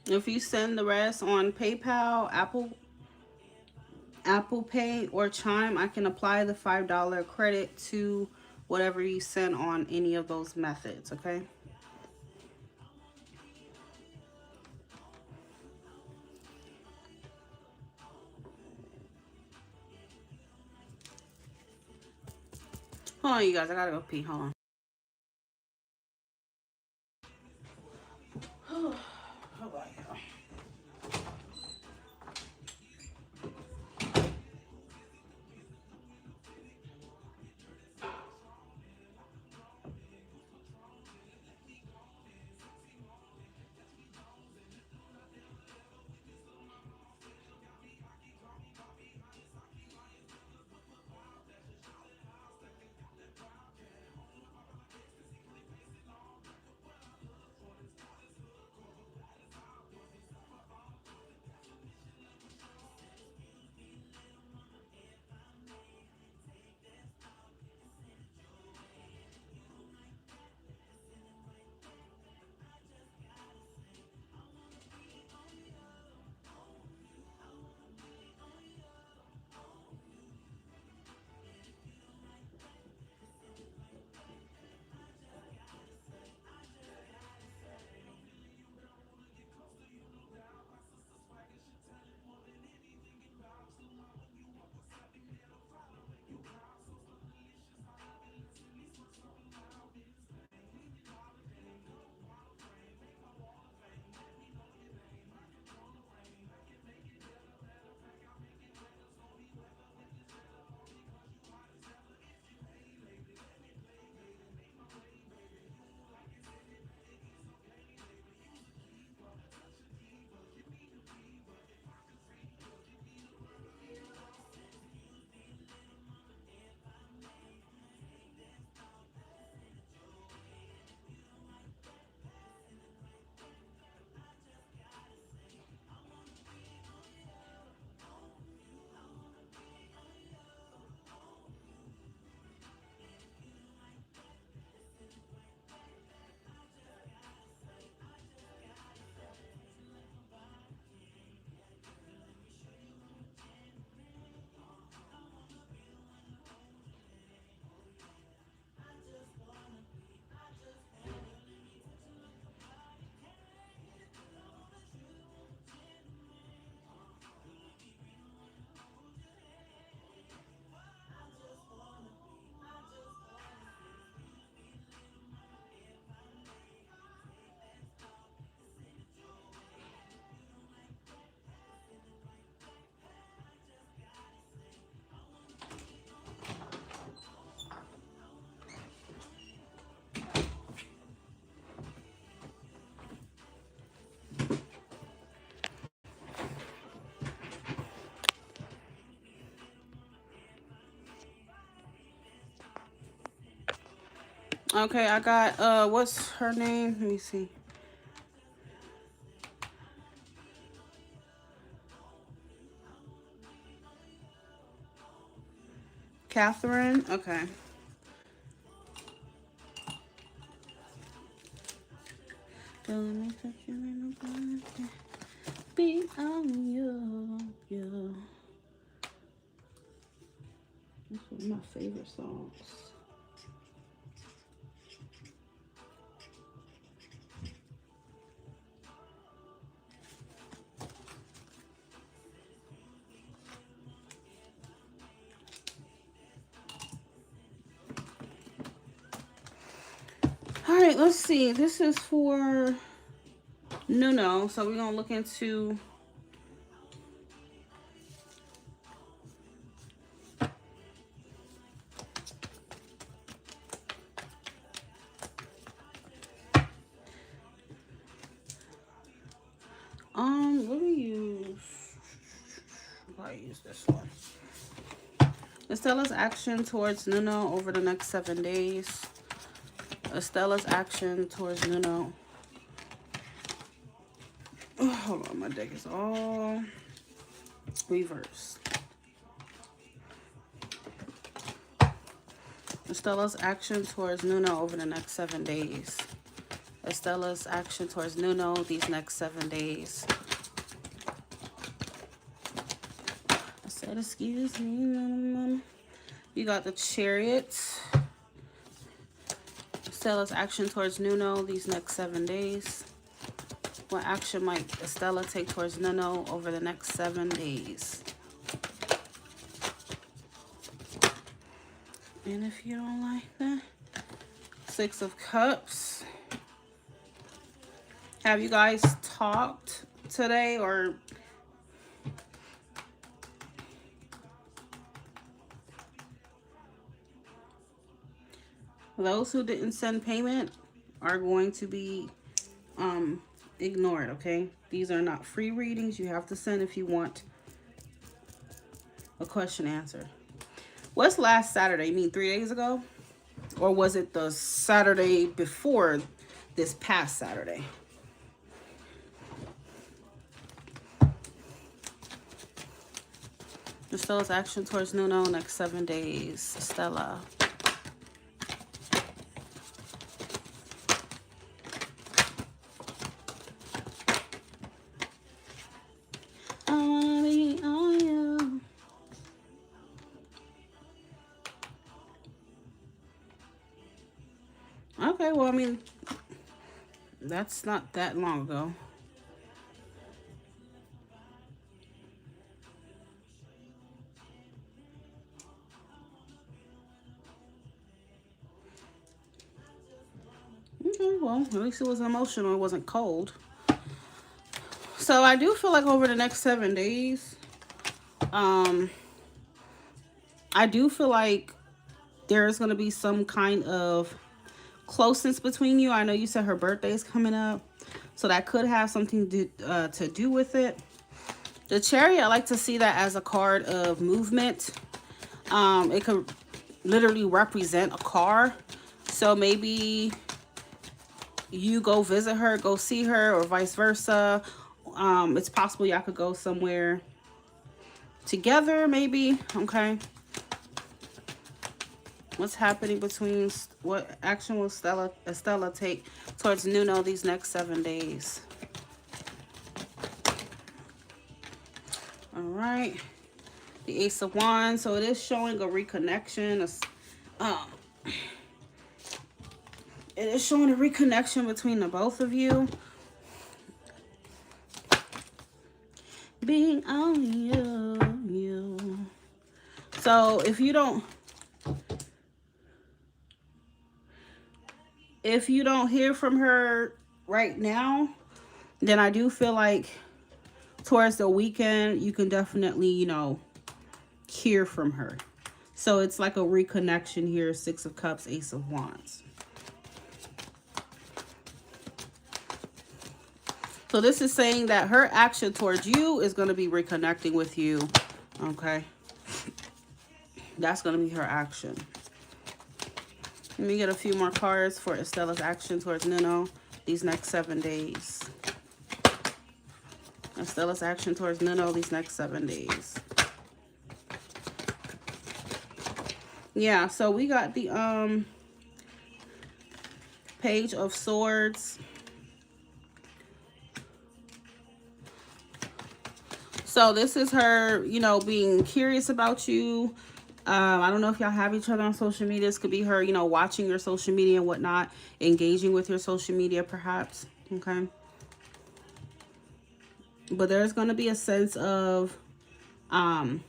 If you send the rest on PayPal, Apple Pay, or Chime, I can apply the $5 credit to whatever you send on any of those methods, okay? Hold on, you guys. I gotta go pee. Hold on. Okay, I got, what's her name? Let me see. Catherine? Okay. Be on you. This is one of my favorite songs. All right, let's see. This is for Nuno. So we're going to look into let me use, I use this one. Estella's action towards Nuno over the next 7 days. Estella's action towards Nuno. Oh, hold on, my deck is all reversed. Estella's action towards Nuno over the next 7 days. Estella's action towards Nuno these next 7 days. I said, excuse me. You got the Chariot. Estella's action towards Nuno these next 7 days. What action might Estella take towards Nuno over the next 7 days? And if you don't like that, 6 of Cups. Have you guys talked today, or those who didn't send payment are going to be ignored, okay? These are not free readings. You have to send if you want a question answered. What's last Saturday? You mean 3 days ago? Or was it the Saturday before this past Saturday? Estella's action towards Nuno next 7 days. Estella. Okay, well, I mean, that's not that long ago. Okay, well, at least it was emotional. It wasn't cold. So I do feel like over the next 7 days, I do feel like there's going to be some kind of closeness between you. I know you said her birthday is coming up, so that could have something to do with it. The Chariot, I like to see that as a card of movement. It could literally represent a car. So maybe you go visit her, go see her, or vice versa. It's possible y'all could go somewhere together, maybe. Okay. What's happening between, what action will Estella take towards Nuno these next 7 days? All right. The Ace of Wands. So it is showing a reconnection. It is showing a reconnection between the both of you. Being on you. So if you don't hear from her right now, then I do feel like towards the weekend, you can definitely, you know, hear from her. So it's like a reconnection here. 6 of Cups, Ace of Wands. So this is saying that her action towards you is going to be reconnecting with you. Okay. That's going to be her action. Let me get a few more cards for Estella's action towards Nuno these next 7 days. Estella's action towards Nuno these next 7 days. Yeah, so we got the Page of Swords. So this is her, you know, being curious about you. I don't know if y'all have each other on social media. This could be her, you know, watching your social media and whatnot, engaging with your social media perhaps, okay? But there's going to be a sense of, well,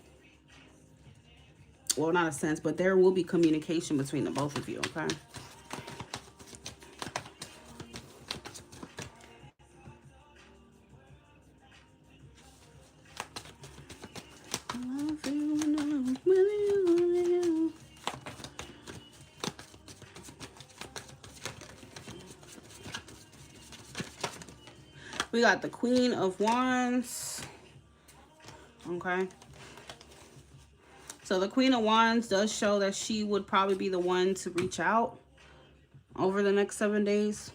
not a sense, but there will be communication between the both of you, okay? We got the Queen of Wands. Okay. So the Queen of Wands does show that she would probably be the one to reach out over the next 7 days.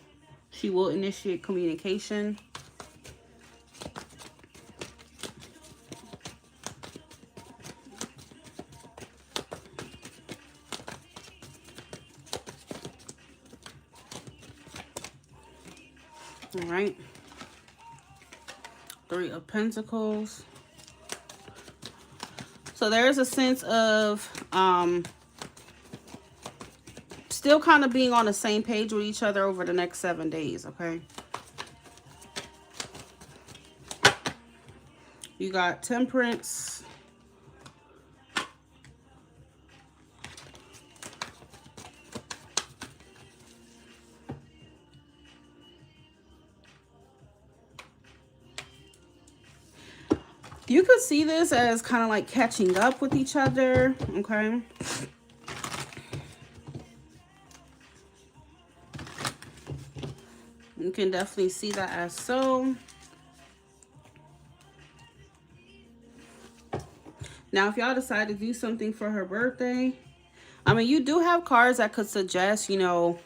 She will initiate communication. All right. 3 of Pentacles. So there's a sense of still kind of being on the same page with each other over the next 7 days, okay? You got Temperance. You could see this as kind of like catching up with each other, okay? You can definitely see that as so. Now, if y'all decide to do something for her birthday, I mean, you do have cards that could suggest, you know,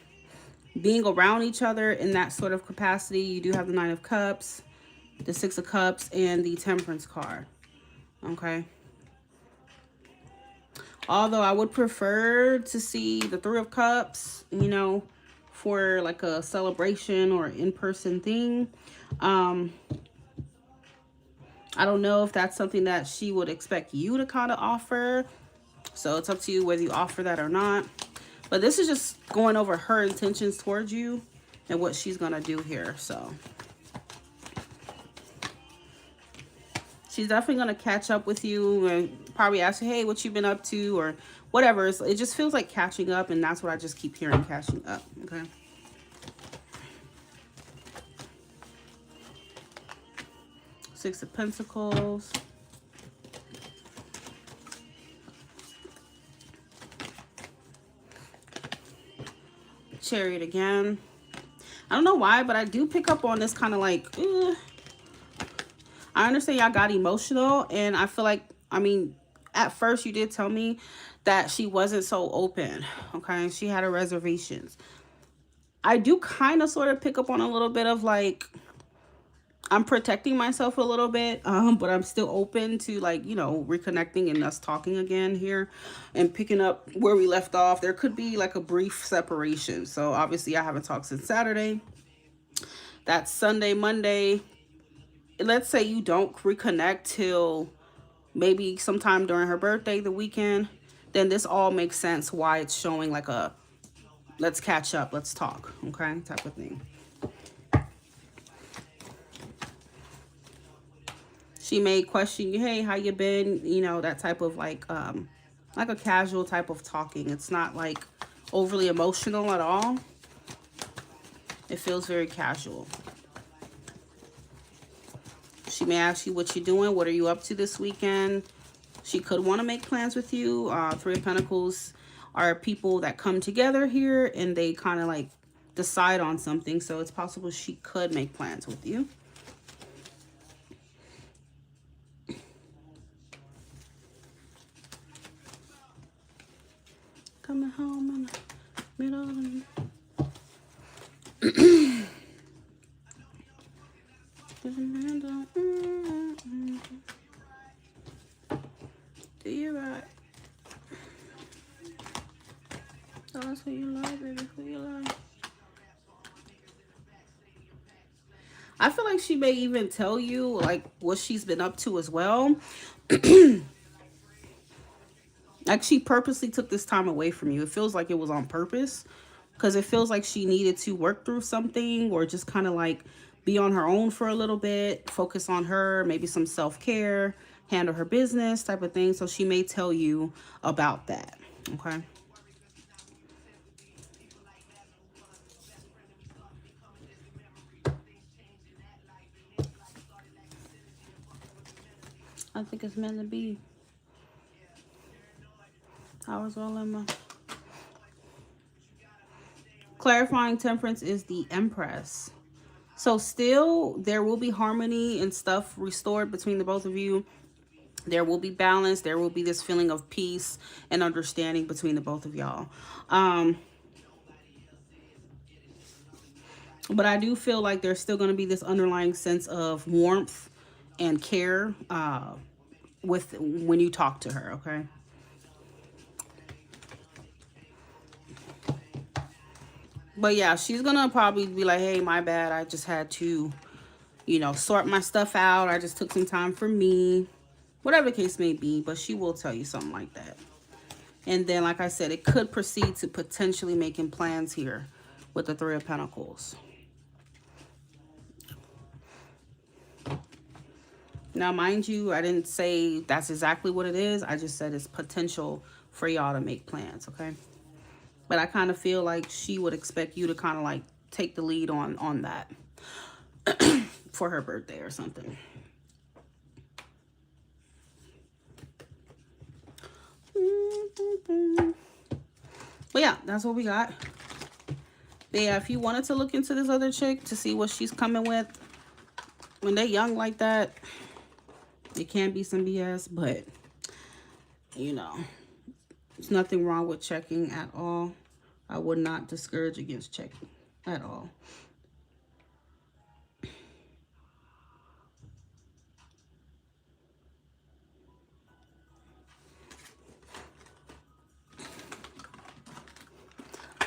being around each other in that sort of capacity. You do have the 9 of Cups, the 6 of Cups, and the Temperance card. Okay. Although I would prefer to see the 3 of Cups, you know, for like a celebration or in-person thing. I don't know if that's something that she would expect you to kind of offer. So it's up to you whether you offer that or not. But this is just going over her intentions towards you and what she's going to do here. So she's definitely going to catch up with you and probably ask you, hey, what you been up to or whatever. It just feels like catching up, and that's what I just keep hearing, catching up. Okay. Six of Pentacles. Chariot again. I don't know why, but I do pick up on this kind of like, I understand y'all got emotional, and I feel like, I mean, at first you did tell me that she wasn't so open, okay? She had her reservations. I do kind of sort of pick up on a little bit of like, I'm protecting myself a little bit, but I'm still open to, like, you know, reconnecting and us talking again here and picking up where we left off. There could be like a brief separation. So obviously I haven't talked since Saturday. That's Sunday, Monday. Let's say you don't reconnect till maybe sometime during her birthday, the weekend. Then this all makes sense why it's showing like a let's catch up, let's talk, okay, type of thing. She may question you, hey, how you been? You know, that type of like a casual type of talking. It's not like overly emotional at all. It feels very casual. She may ask you what you're doing. What are you up to this weekend? She could want to make plans with you. 3 of Pentacles are people that come together here and they kind of like decide on something. So it's possible she could make plans with you. Coming home in the middle of the do you right? Tell us who you love, baby. Who you love? I feel like she may even tell you like what she's been up to as well. Like she purposely took this time away from you. It feels like it was on purpose because it feels like she needed to work through something or just kind of like be on her own for a little bit, focus on her, maybe some self-care, handle her business type of thing. So she may tell you about that. Okay. I think it's meant to be. I was rolling my clarifying temperance is the Empress. So still there will be harmony and stuff restored between the both of you. There will be balance. There will be this feeling of peace and understanding between the both of y'all. But I do feel like there's still going to be this underlying sense of warmth and care with when you talk to her, okay? But yeah, she's going to probably be like, hey, my bad. I just had to, you know, sort my stuff out. I just took some time for me. Whatever the case may be, but she will tell you something like that. And then, like I said, it could proceed to potentially making plans here with the Three of Pentacles. Now, mind you, I didn't say that's exactly what it is. I just said it's potential for y'all to make plans, okay? But I kind of feel like she would expect you to kind of like take the lead on that for her birthday or something. But yeah, that's what we got. But yeah, if you wanted to look into this other chick to see what she's coming with, when they're young like that, it can be some BS, but you know, there's nothing wrong with checking at all. I would not discourage against checking at all.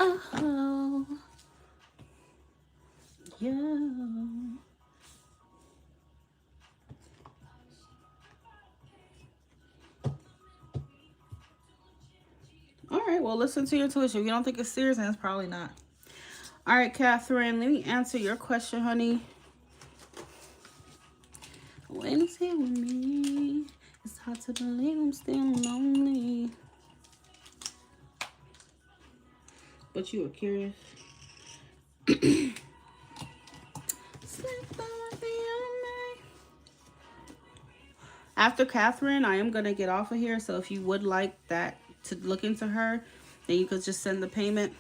Oh, yeah. All right, well, listen to your intuition. If you don't think it's serious, then it's probably not. All right, Catherine, let me answer your question, honey. When it's here with me, it's hard to believe I'm still lonely. But you were curious. After Catherine, I am going to get off of here. So if you would like that to look into her, then you could just send the payment.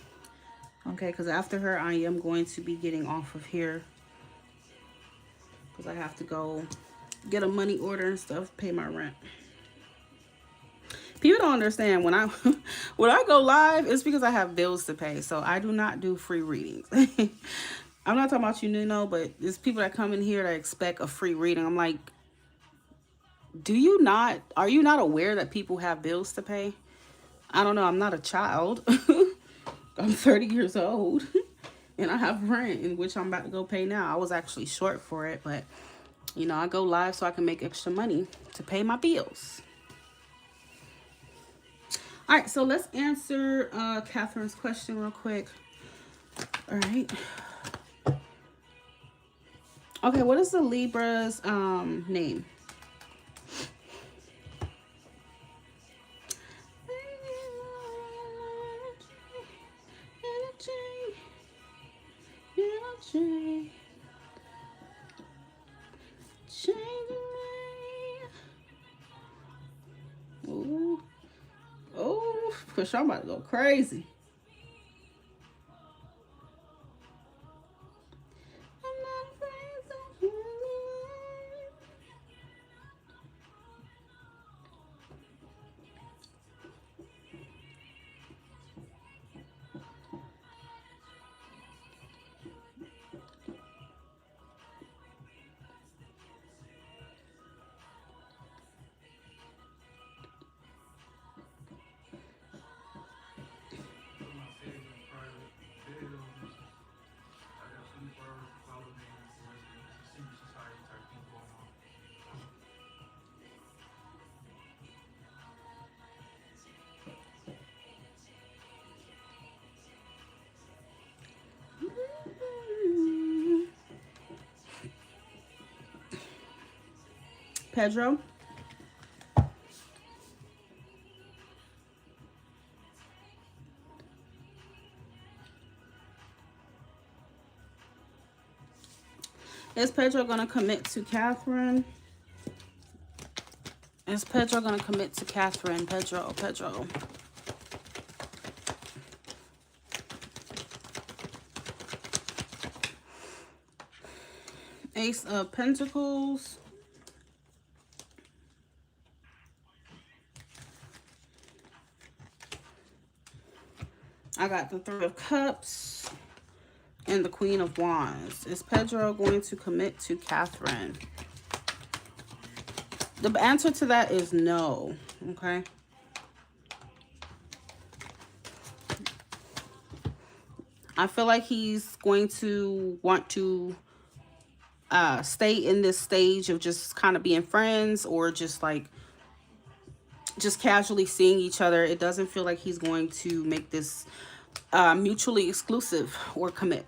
Okay, because after her, I am going to be getting off of here. Because I have to go get a money order and stuff, pay my rent. People don't understand when I when I go live, it's because I have bills to pay. So I do not do free readings. I'm not talking about you, Nuno, but there's people that come in here that expect a free reading. I'm like, are you not aware that people have bills to pay? I don't know. I'm not a child. I'm 30 years old and I have rent in which I'm about to go pay now. I was actually short for it, but you know, I go live so I can make extra money to pay my bills. All right, so let's answer Catherine's question real quick. All right. Okay, what is the Libra's name? Ooh. Oh, push, I'm about to go crazy. Pedro. Is Pedro going to commit to Catherine? Is Pedro going to commit to Catherine? Pedro. Ace of Pentacles. I got the Three of Cups and the Queen of Wands. Is Pedro going to commit to Catherine? The answer to that is no. Okay. I feel like he's going to want to stay in this stage of just kind of being friends, or just like just casually seeing each other. It doesn't feel like he's going to make this mutually exclusive or commit.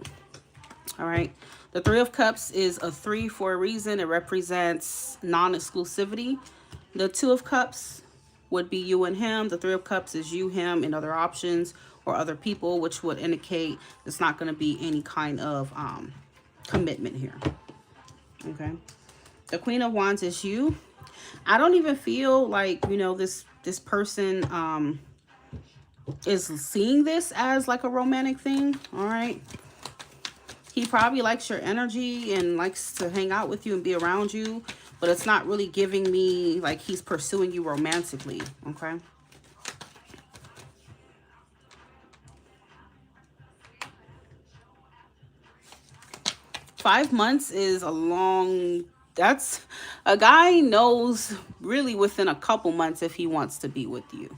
All right. The Three of Cups is a 3 for a reason. It represents non-exclusivity. The Two of Cups would be you and him. The Three of Cups is you, him, and other options or other people, which would indicate it's not going to be any kind of commitment here. Okay. The Queen of Wands is you. I don't even feel like, you know, this person is seeing this as like a romantic thing. All right. He probably likes your energy and likes to hang out with you and be around you, but it's not really giving me like he's pursuing you romantically. Okay. Five months is a long, that's a guy knows really within a couple months if he wants to be with you.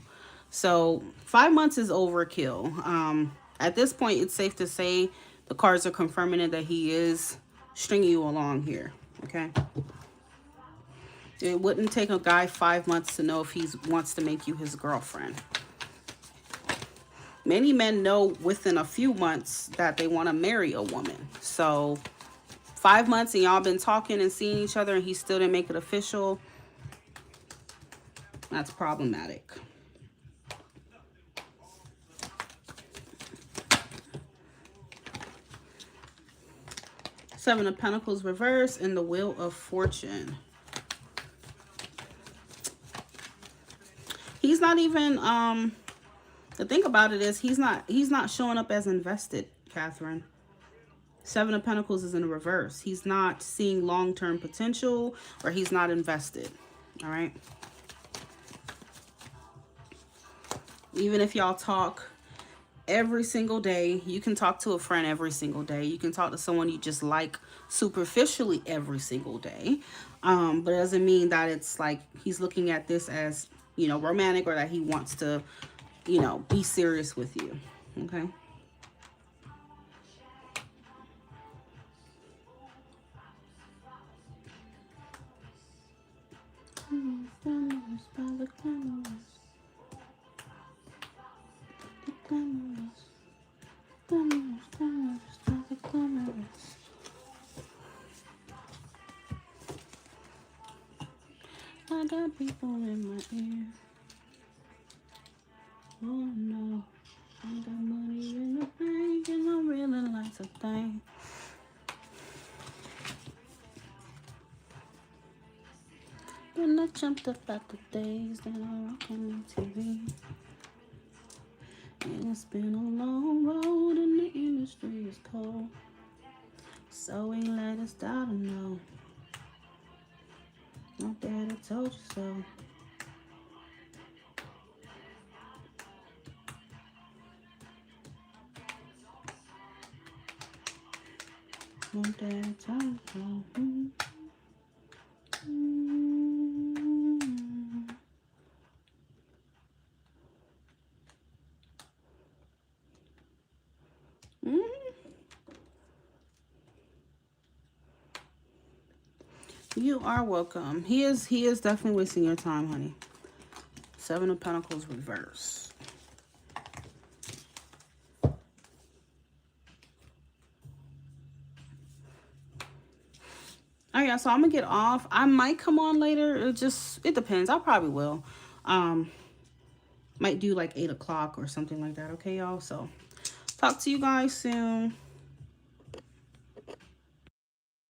So 5 months is overkill. At this point, it's safe to say the cards are confirming it that he is stringing you along here. Okay. It wouldn't take a guy 5 months to know if he wants to make you his girlfriend. Many men know within a few months that they want to marry a woman. So 5 months and y'all been talking and seeing each other and he still didn't make it official. That's problematic. Seven of Pentacles reverse and the Wheel of Fortune. He's not even, the thing about it is he's not showing up as invested, Catherine. Seven of Pentacles is in reverse. He's not seeing long-term potential, or he's not invested. All right. Even if y'all talk every single day, you can talk to a friend every single day. You can talk to someone you just like superficially every single day. But it doesn't mean that it's like he's looking at this as, you know, romantic, or that he wants to, you know, be serious with you. Okay. I got people in my ear. Oh no, I got money in the bank and I really like to think. Then I jumped up at the days that I rock on TV. And it's been a long road and the industry is cold. So we let us down to know. My daddy told you so. My daddy told you so. You are welcome. He is definitely wasting your time, honey. Seven of Pentacles reverse. All right, y'all. So I'm gonna get off. I might come on later. It depends. I probably will. Might do like 8 o'clock or something like that. Okay, y'all. So talk to you guys soon.